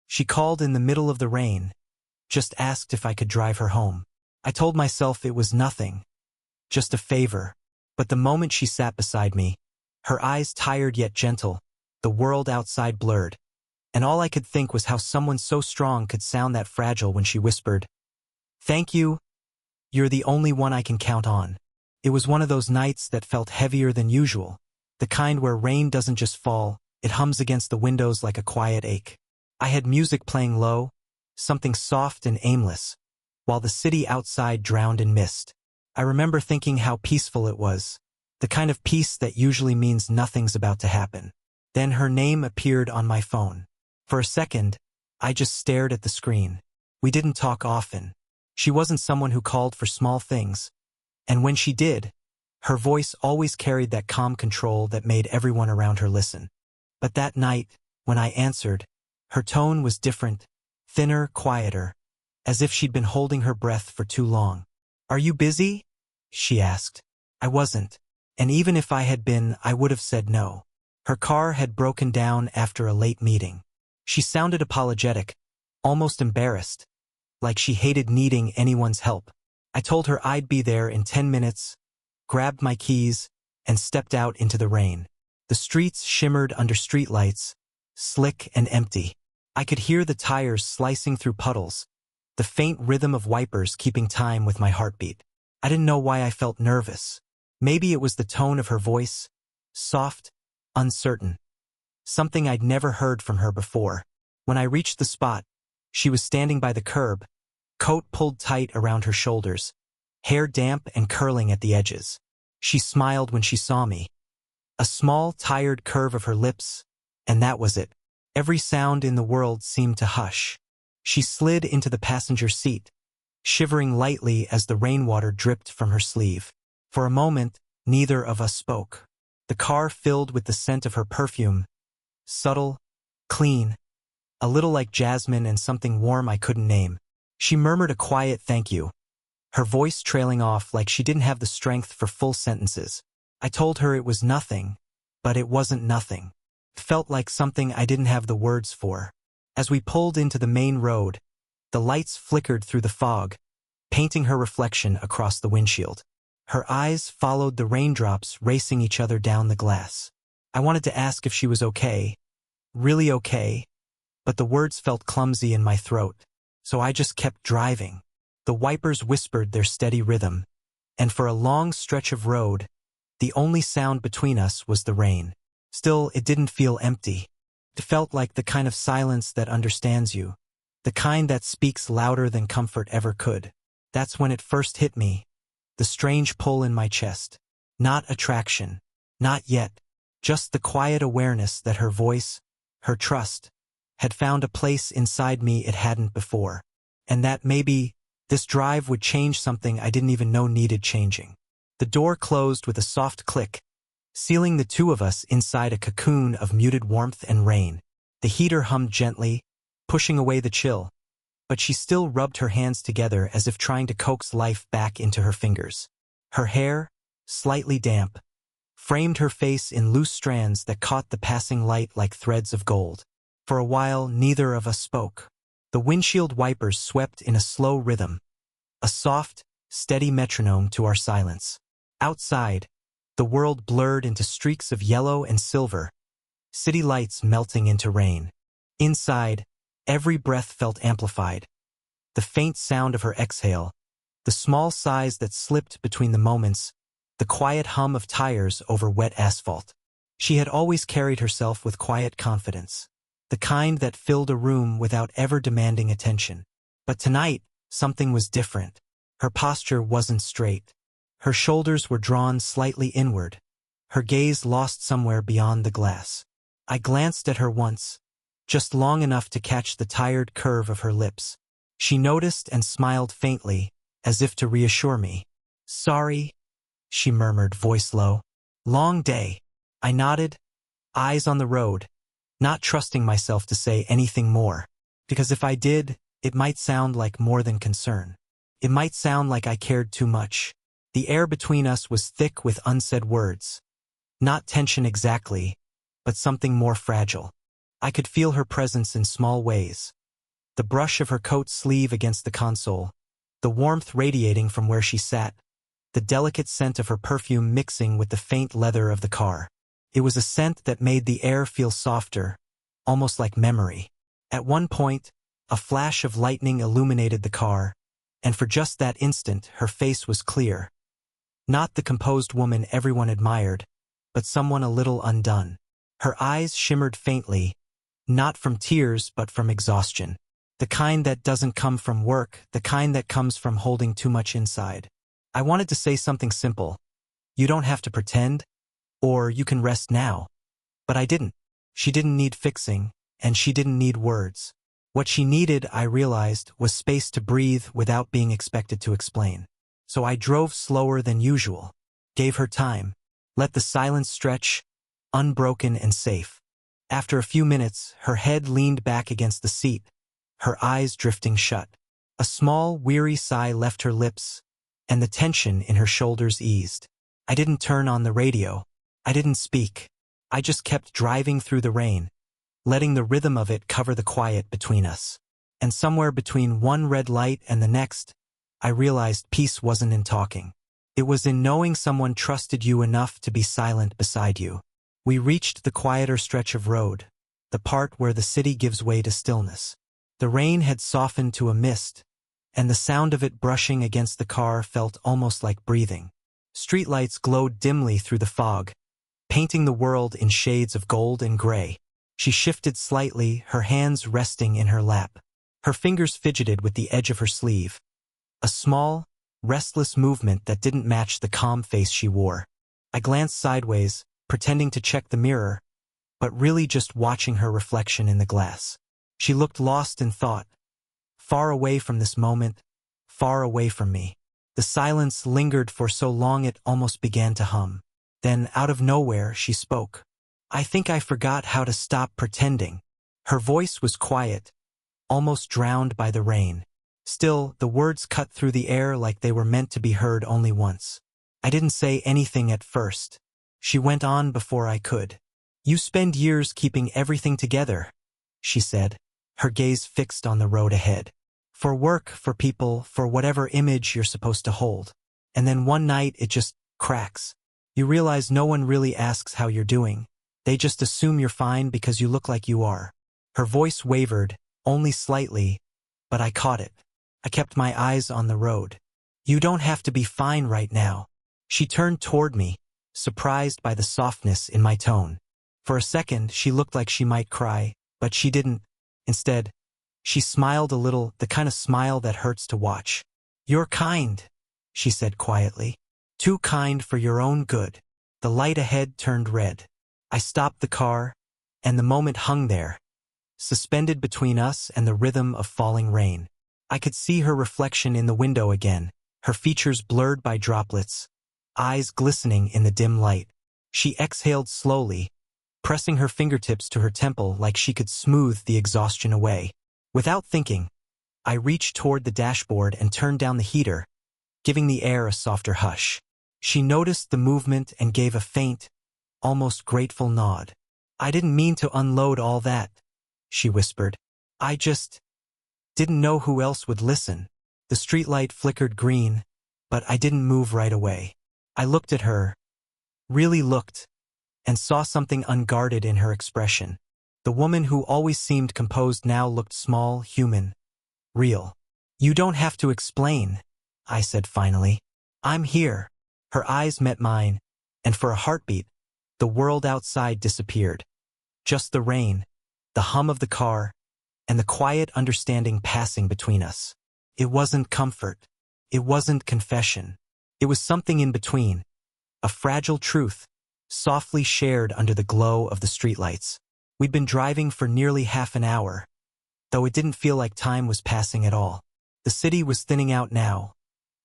She called in the middle of the rain, just asked if I could drive her home. I told myself it was nothing, just a favor. But the moment she sat beside me, her eyes tired yet gentle, the world outside blurred, and all I could think was how someone so strong could sound that fragile when she whispered, "Thank you. You're the only one I can count on." It was one of those nights that felt heavier than usual, the kind where rain doesn't just fall, it hums against the windows like a quiet ache. I had music playing low, something soft and aimless, while the city outside drowned in mist. I remember thinking how peaceful it was, the kind of peace that usually means nothing's about to happen. Then her name appeared on my phone. For a second, I just stared at the screen. We didn't talk often. She wasn't someone who called for small things. And when she did, her voice always carried that calm control that made everyone around her listen. But that night, when I answered, her tone was different, thinner, quieter, as if she'd been holding her breath for too long. "Are you busy?" she asked. I wasn't, and even if I had been, I would have said no. Her car had broken down after a late meeting. She sounded apologetic, almost embarrassed, like she hated needing anyone's help. I told her I'd be there in 10 minutes, grabbed my keys, and stepped out into the rain. The streets shimmered under streetlights, slick and empty. I could hear the tires slicing through puddles, the faint rhythm of wipers keeping time with my heartbeat. I didn't know why I felt nervous. Maybe it was the tone of her voice, soft, uncertain. Something I'd never heard from her before. When I reached the spot, she was standing by the curb, coat pulled tight around her shoulders, hair damp and curling at the edges. She smiled when she saw me. A small, tired curve of her lips, and that was it. Every sound in the world seemed to hush. She slid into the passenger seat, shivering lightly as the rainwater dripped from her sleeve. For a moment, neither of us spoke. The car filled with the scent of her perfume, subtle, clean, a little like jasmine and something warm I couldn't name. She murmured a quiet thank you, her voice trailing off like she didn't have the strength for full sentences. I told her it was nothing, but it wasn't nothing. It felt like something I didn't have the words for. As we pulled into the main road, the lights flickered through the fog, painting her reflection across the windshield. Her eyes followed the raindrops racing each other down the glass. I wanted to ask if she was okay, really okay, but the words felt clumsy in my throat, so I just kept driving. The wipers whispered their steady rhythm, and for a long stretch of road, the only sound between us was the rain. Still, it didn't feel empty. It felt like the kind of silence that understands you, the kind that speaks louder than comfort ever could. That's when it first hit me, the strange pull in my chest. Not attraction, not yet, just the quiet awareness that her voice, her trust, had found a place inside me it hadn't before, and that maybe this drive would change something I didn't even know needed changing. The door closed with a soft click, sealing the two of us inside a cocoon of muted warmth and rain. The heater hummed gently, pushing away the chill, but she still rubbed her hands together as if trying to coax life back into her fingers. Her hair, slightly damp, framed her face in loose strands that caught the passing light like threads of gold. For a while, neither of us spoke. The windshield wipers swept in a slow rhythm, a soft, steady metronome to our silence. Outside, the world blurred into streaks of yellow and silver, city lights melting into rain. Inside, every breath felt amplified. The faint sound of her exhale, the small sighs that slipped between the moments, the quiet hum of tires over wet asphalt. She had always carried herself with quiet confidence, the kind that filled a room without ever demanding attention. But tonight, something was different. Her posture wasn't straight. Her shoulders were drawn slightly inward, her gaze lost somewhere beyond the glass. I glanced at her once, just long enough to catch the tired curve of her lips. She noticed and smiled faintly, as if to reassure me. "Sorry," she murmured, voice low. "Long day." I nodded, eyes on the road, not trusting myself to say anything more, because if I did, it might sound like more than concern. It might sound like I cared too much. The air between us was thick with unsaid words. Not tension exactly, but something more fragile. I could feel her presence in small ways. the brush of her coat sleeve against the console, the warmth radiating from where she sat, the delicate scent of her perfume mixing with the faint leather of the car. It was a scent that made the air feel softer, almost like memory. At one point, a flash of lightning illuminated the car, and for just that instant her face was clear. Not the composed woman everyone admired, but someone a little undone. Her eyes shimmered faintly, not from tears but from exhaustion. The kind that doesn't come from work, the kind that comes from holding too much inside. I wanted to say something simple. You don't have to pretend, or you can rest now. But I didn't. She didn't need fixing, and she didn't need words. What she needed, I realized, was space to breathe without being expected to explain. So I drove slower than usual, gave her time, let the silence stretch, unbroken and safe. After a few minutes, her head leaned back against the seat, her eyes drifting shut. A small, weary sigh left her lips, and the tension in her shoulders eased. I didn't turn on the radio. I didn't speak. I just kept driving through the rain, letting the rhythm of it cover the quiet between us. And somewhere between one red light and the next, I realized peace wasn't in talking. It was in knowing someone trusted you enough to be silent beside you. We reached the quieter stretch of road, the part where the city gives way to stillness. The rain had softened to a mist, and the sound of it brushing against the car felt almost like breathing. Streetlights glowed dimly through the fog, painting the world in shades of gold and gray. She shifted slightly, her hands resting in her lap. Her fingers fidgeted with the edge of her sleeve. A small, restless movement that didn't match the calm face she wore. I glanced sideways, pretending to check the mirror, but really just watching her reflection in the glass. She looked lost in thought, far away from this moment, far away from me. The silence lingered for so long it almost began to hum. Then, out of nowhere, she spoke. I think I forgot how to stop pretending. Her voice was quiet, almost drowned by the rain. Still, the words cut through the air like they were meant to be heard only once. I didn't say anything at first. She went on before I could. You spend years keeping everything together, she said, her gaze fixed on the road ahead. For work, for people, for whatever image you're supposed to hold. And then one night it just cracks. You realize no one really asks how you're doing. They just assume you're fine because you look like you are. Her voice wavered, only slightly, but I caught it. I kept my eyes on the road. You don't have to be fine right now. She turned toward me, surprised by the softness in my tone. For a second, she looked like she might cry, but she didn't. Instead, she smiled a little, the kind of smile that hurts to watch. You're kind, she said quietly. Too kind for your own good. The light ahead turned red. I stopped the car, and the moment hung there, suspended between us and the rhythm of falling rain. I could see her reflection in the window again, her features blurred by droplets, eyes glistening in the dim light. She exhaled slowly, pressing her fingertips to her temple like she could smooth the exhaustion away. Without thinking, I reached toward the dashboard and turned down the heater, giving the air a softer hush. She noticed the movement and gave a faint, almost grateful nod. I didn't mean to unload all that, she whispered. I just didn't know who else would listen. The streetlight flickered green, but I didn't move right away. I looked at her, really looked, and saw something unguarded in her expression. The woman who always seemed composed now looked small, human, real. You don't have to explain, I said finally. I'm here. Her eyes met mine, and for a heartbeat, the world outside disappeared. Just the rain, the hum of the car, and the quiet understanding passing between us. It wasn't comfort. It wasn't confession. It was something in between, a fragile truth, softly shared under the glow of the streetlights. We'd been driving for nearly half an hour, though it didn't feel like time was passing at all. The city was thinning out now,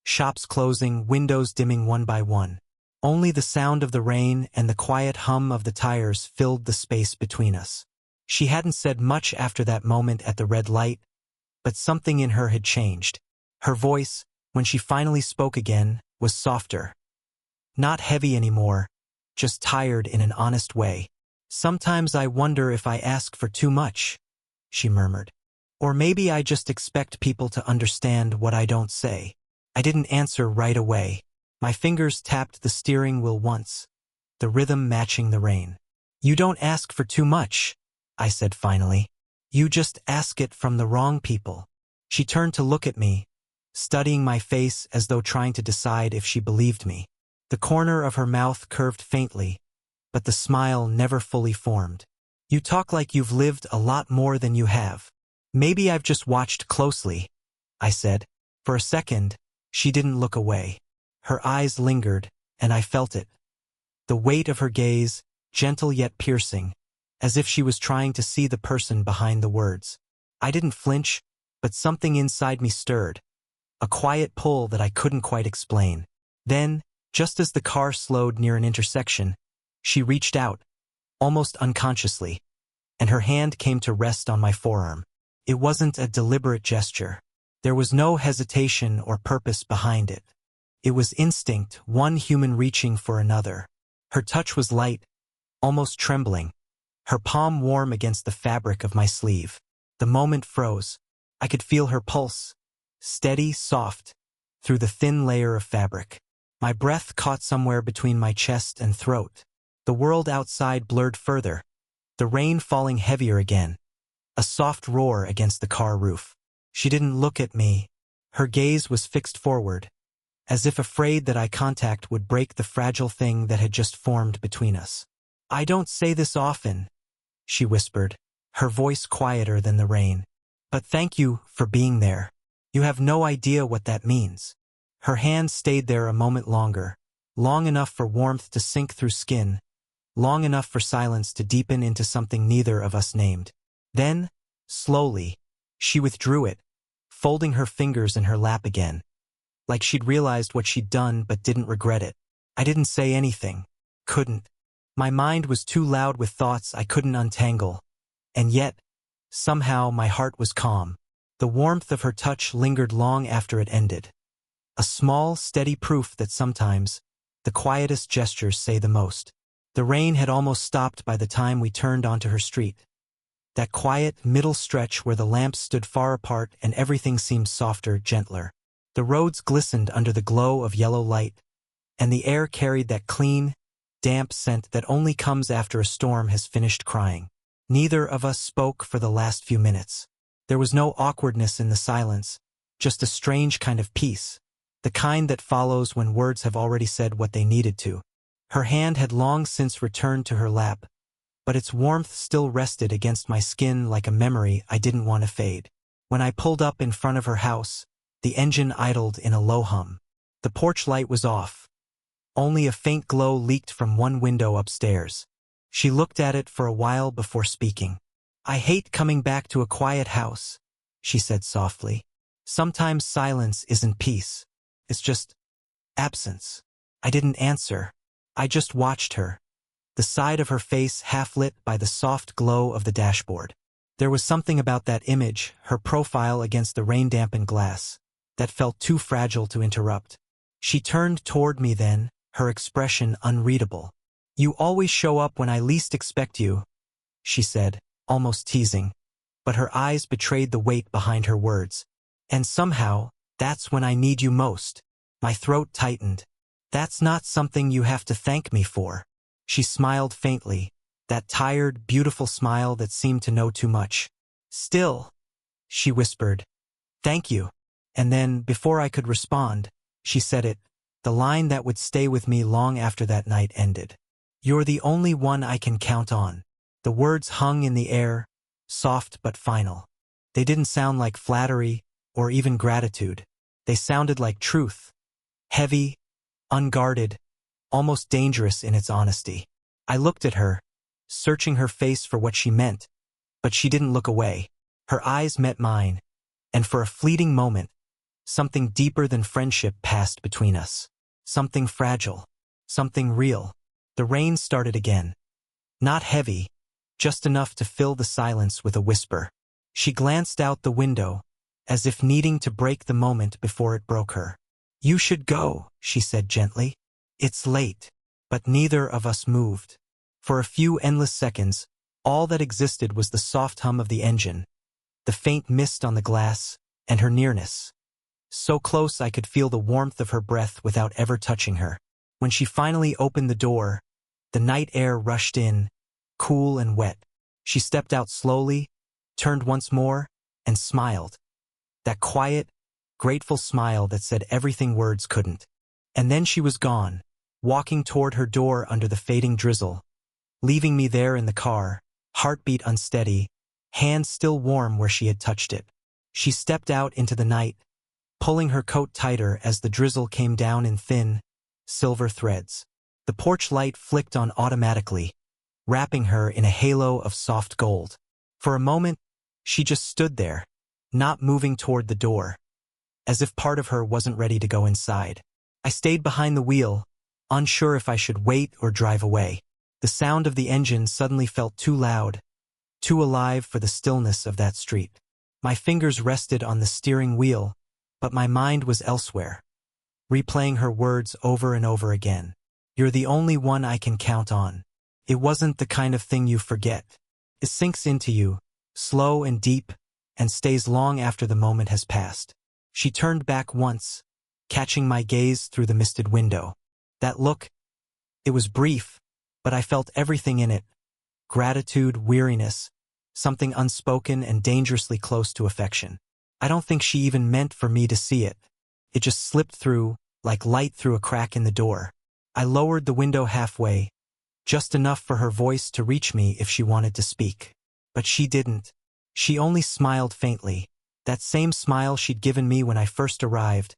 shops closing, windows dimming one by one. Only the sound of the rain and the quiet hum of the tires filled the space between us. She hadn't said much after that moment at the red light, but something in her had changed. Her voice, when she finally spoke again, was softer. Not heavy anymore, just tired in an honest way. Sometimes I wonder if I ask for too much, she murmured. Or maybe I just expect people to understand what I don't say. I didn't answer right away. My fingers tapped the steering wheel once, the rhythm matching the rain. You don't ask for too much, I said finally. You just ask it from the wrong people. She turned to look at me, studying my face as though trying to decide if she believed me. The corner of her mouth curved faintly, but the smile never fully formed. You talk like you've lived a lot more than you have. Maybe I've just watched closely, I said. For a second, she didn't look away. Her eyes lingered, and I felt it. The weight of her gaze, gentle yet piercing, as if she was trying to see the person behind the words. I didn't flinch, but something inside me stirred, a quiet pull that I couldn't quite explain. Then, just as the car slowed near an intersection, she reached out, almost unconsciously, and her hand came to rest on my forearm. It wasn't a deliberate gesture. There was no hesitation or purpose behind it. It was instinct, one human reaching for another. Her touch was light, almost trembling, her palm warm against the fabric of my sleeve. The moment froze. I could feel her pulse, steady, soft, through the thin layer of fabric. My breath caught somewhere between my chest and throat. The world outside blurred further, the rain falling heavier again. A soft roar against the car roof. She didn't look at me. Her gaze was fixed forward, as if afraid that eye contact would break the fragile thing that had just formed between us. I don't say this often, she whispered, her voice quieter than the rain. But thank you for being there. You have no idea what that means. Her hand stayed there a moment longer, long enough for warmth to sink through skin, long enough for silence to deepen into something neither of us named. Then, slowly, she withdrew it, folding her fingers in her lap again, like she'd realized what she'd done but didn't regret it. I didn't say anything, couldn't. My mind was too loud with thoughts I couldn't untangle, and yet, somehow my heart was calm. The warmth of her touch lingered long after it ended. A small, steady proof that sometimes, the quietest gestures say the most. The rain had almost stopped by the time we turned onto her street. That quiet, middle stretch where the lamps stood far apart and everything seemed softer, gentler. The roads glistened under the glow of yellow light, and the air carried that clean, damp scent that only comes after a storm has finished crying. Neither of us spoke for the last few minutes. There was no awkwardness in the silence, just a strange kind of peace, the kind that follows when words have already said what they needed to. Her hand had long since returned to her lap, but its warmth still rested against my skin like a memory I didn't want to fade. When I pulled up in front of her house, the engine idled in a low hum. The porch light was off. Only a faint glow leaked from one window upstairs. She looked at it for a while before speaking. I hate coming back to a quiet house, she said softly. Sometimes silence isn't peace. It's just absence. I didn't answer. I just watched her, the side of her face half lit by the soft glow of the dashboard. There was something about that image, her profile against the rain-dampened glass, that felt too fragile to interrupt. She turned toward me then, her expression unreadable. You always show up when I least expect you, she said, almost teasing. But her eyes betrayed the weight behind her words. And somehow, that's when I need you most. My throat tightened. That's not something you have to thank me for. She smiled faintly, that tired, beautiful smile that seemed to know too much. Still, she whispered, thank you. And then, before I could respond, she said it, the line that would stay with me long after that night ended. You're the only one I can count on. The words hung in the air, soft but final. They didn't sound like flattery or even gratitude. They sounded like truth, heavy, unguarded, almost dangerous in its honesty. I looked at her, searching her face for what she meant, but she didn't look away. Her eyes met mine, and for a fleeting moment, something deeper than friendship passed between us. Something fragile, something real. The rain started again. Not heavy, just enough to fill the silence with a whisper. She glanced out the window, as if needing to break the moment before it broke her. You should go, she said gently. It's late. But neither of us moved. For a few endless seconds, all that existed was the soft hum of the engine, the faint mist on the glass, and her nearness. So close I could feel the warmth of her breath without ever touching her. When she finally opened the door, the night air rushed in, cool and wet. She stepped out slowly, turned once more, and smiled. That quiet, grateful smile that said everything words couldn't. And then she was gone, walking toward her door under the fading drizzle, leaving me there in the car, heartbeat unsteady, hand still warm where she had touched it. She stepped out into the night, pulling her coat tighter as the drizzle came down in thin, silver threads. The porch light flicked on automatically, wrapping her in a halo of soft gold. For a moment, she just stood there, not moving toward the door, as if part of her wasn't ready to go inside. I stayed behind the wheel, unsure if I should wait or drive away. The sound of the engine suddenly felt too loud, too alive for the stillness of that street. My fingers rested on the steering wheel, but my mind was elsewhere, replaying her words over and over again. You're the only one I can count on. It wasn't the kind of thing you forget. It sinks into you, slow and deep, and stays long after the moment has passed. She turned back once, catching my gaze through the misted window. That look, it was brief, but I felt everything in it. Gratitude, weariness, something unspoken and dangerously close to affection. I don't think she even meant for me to see it. It just slipped through, like light through a crack in the door. I lowered the window halfway, just enough for her voice to reach me if she wanted to speak. But she didn't. She only smiled faintly, that same smile she'd given me when I first arrived,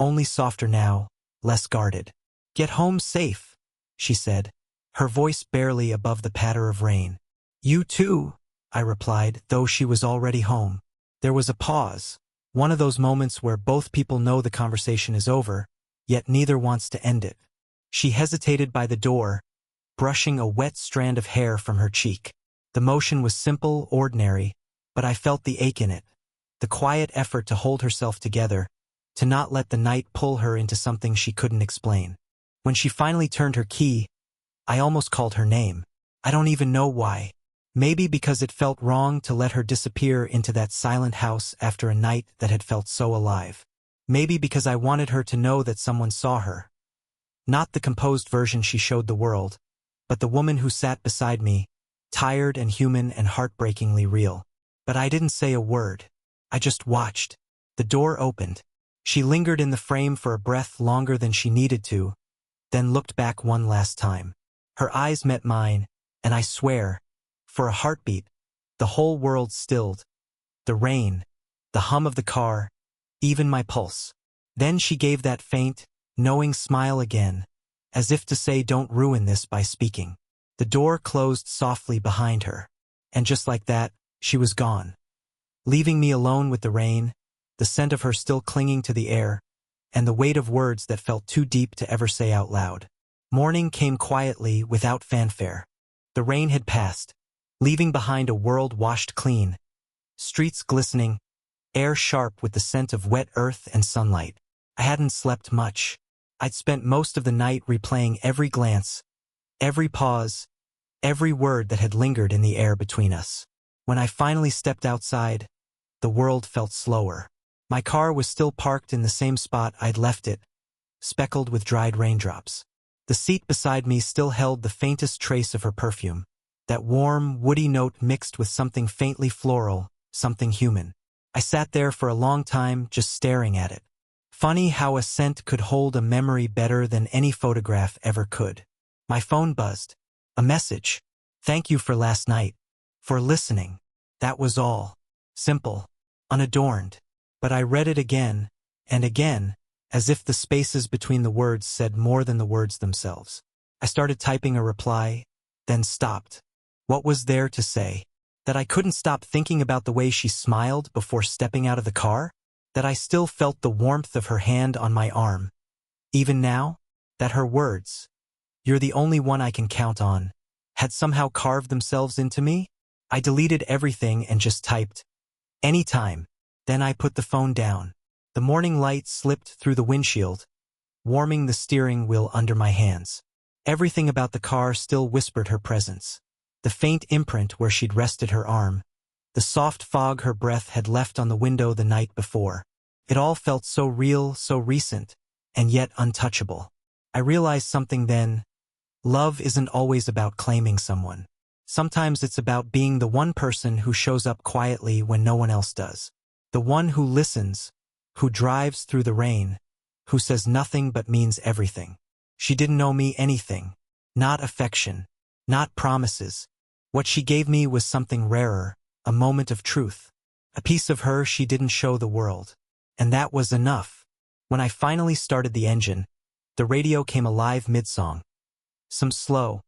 only softer now, less guarded. Get home safe, she said, her voice barely above the patter of rain. You too, I replied, though she was already home. There was a pause, one of those moments where both people know the conversation is over, yet neither wants to end it. She hesitated by the door, brushing a wet strand of hair from her cheek. The motion was simple, ordinary, but I felt the ache in it, the quiet effort to hold herself together, to not let the night pull her into something she couldn't explain. When she finally turned her key, I almost called her name. I don't even know why. Maybe because it felt wrong to let her disappear into that silent house after a night that had felt so alive. Maybe because I wanted her to know that someone saw her. Not the composed version she showed the world, but the woman who sat beside me, tired and human and heartbreakingly real. But I didn't say a word. I just watched. The door opened. She lingered in the frame for a breath longer than she needed to, then looked back one last time. Her eyes met mine, and I swear, for a heartbeat, the whole world stilled. The rain, the hum of the car, even my pulse. Then she gave that faint, knowing smile again, as if to say don't ruin this by speaking. The door closed softly behind her, and just like that, she was gone, leaving me alone with the rain, the scent of her still clinging to the air, and the weight of words that felt too deep to ever say out loud. Morning came quietly, without fanfare. The rain had passed, leaving behind a world washed clean, streets glistening, air sharp with the scent of wet earth and sunlight. I hadn't slept much. I'd spent most of the night replaying every glance, every pause, every word that had lingered in the air between us. When I finally stepped outside, the world felt slower. My car was still parked in the same spot I'd left it, speckled with dried raindrops. The seat beside me still held the faintest trace of her perfume, that warm, woody note mixed with something faintly floral, something human. I sat there for a long time just staring at it. Funny how a scent could hold a memory better than any photograph ever could. My phone buzzed. A message. Thank you for last night. For listening. That was all. Simple. Unadorned. But I read it again, and again, as if the spaces between the words said more than the words themselves. I started typing a reply, then stopped. What was there to say? That I couldn't stop thinking about the way she smiled before stepping out of the car? That I still felt the warmth of her hand on my arm? Even now? That her words, "You're the only one I can count on," had somehow carved themselves into me? I deleted everything and just typed, "Anytime." Then I put the phone down. The morning light slipped through the windshield, warming the steering wheel under my hands. Everything about the car still whispered her presence. The faint imprint where she'd rested her arm, the soft fog her breath had left on the window the night before. It all felt so real, so recent, and yet untouchable. I realized something then. Love isn't always about claiming someone. Sometimes it's about being the one person who shows up quietly when no one else does. The one who listens, who drives through the rain, who says nothing but means everything. She didn't know me anything. Not affection. Not promises. What she gave me was something rarer, a moment of truth. A piece of her she didn't show the world. And that was enough. When I finally started the engine, the radio came alive mid-song. Some slow,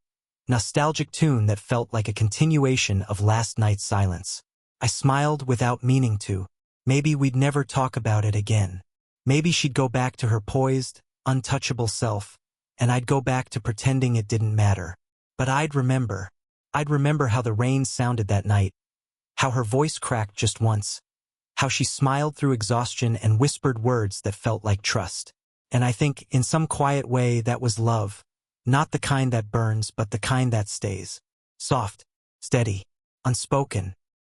nostalgic tune that felt like a continuation of last night's silence. I smiled without meaning to. Maybe we'd never talk about it again. Maybe she'd go back to her poised, untouchable self, and I'd go back to pretending it didn't matter. But I'd remember. I'd remember how the rain sounded that night, how her voice cracked just once, how she smiled through exhaustion and whispered words that felt like trust. And I think, in some quiet way, that was love. Not the kind that burns, but the kind that stays. Soft, steady, unspoken,